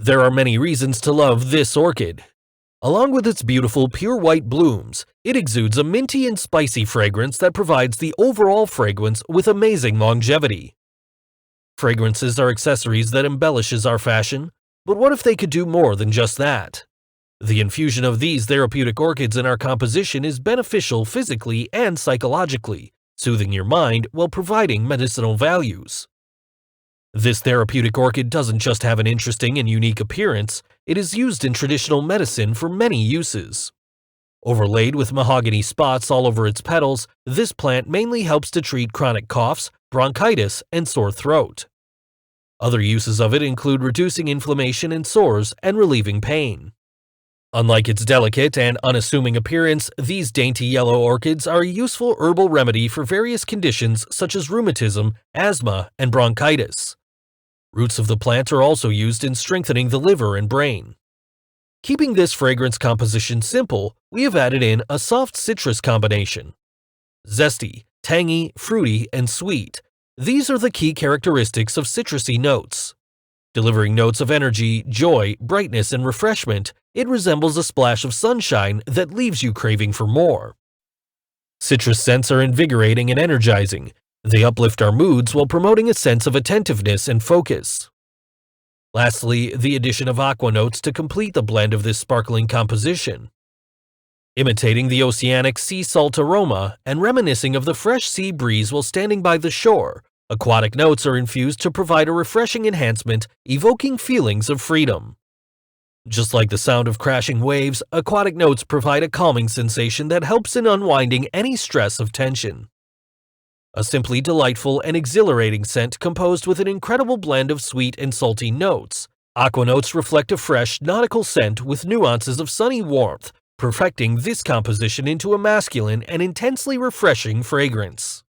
There are many reasons to love this orchid. Along with its beautiful pure white blooms, it exudes a minty and spicy fragrance that provides the overall fragrance with amazing longevity. Fragrances are accessories that embellishes our fashion, but what if they could do more than just that? The infusion of these therapeutic orchids in our composition is beneficial physically and psychologically, soothing your mind while providing medicinal values. This therapeutic orchid doesn't just have an interesting and unique appearance, it is used in traditional medicine for many uses. Overlaid with mahogany spots all over its petals, this plant mainly helps to treat chronic coughs, bronchitis, and sore throat. Other uses of it include reducing inflammation and sores and relieving pain. Unlike its delicate and unassuming appearance, these dainty yellow orchids are a useful herbal remedy for various conditions such as rheumatism, asthma, and bronchitis. Roots of the plant are also used in strengthening the liver and brain. Keeping this fragrance composition simple, we have added in a soft citrus combination. Zesty, tangy, fruity, and sweet. These are the key characteristics of citrusy notes. Delivering notes of energy, joy, brightness, and refreshment, it resembles a splash of sunshine that leaves you craving for more. Citrus scents are invigorating and energizing. They uplift our moods while promoting a sense of attentiveness and focus. Lastly, the addition of aqua notes to complete the blend of this sparkling composition. Imitating the oceanic sea salt aroma and reminiscing of the fresh sea breeze while standing by the shore, aquatic notes are infused to provide a refreshing enhancement, evoking feelings of freedom. Just like the sound of crashing waves, aquatic notes provide a calming sensation that helps in unwinding any stress of tension. A simply delightful and exhilarating scent composed with an incredible blend of sweet and salty notes. Aqua notes reflect a fresh, nautical scent with nuances of sunny warmth, perfecting this composition into a masculine and intensely refreshing fragrance.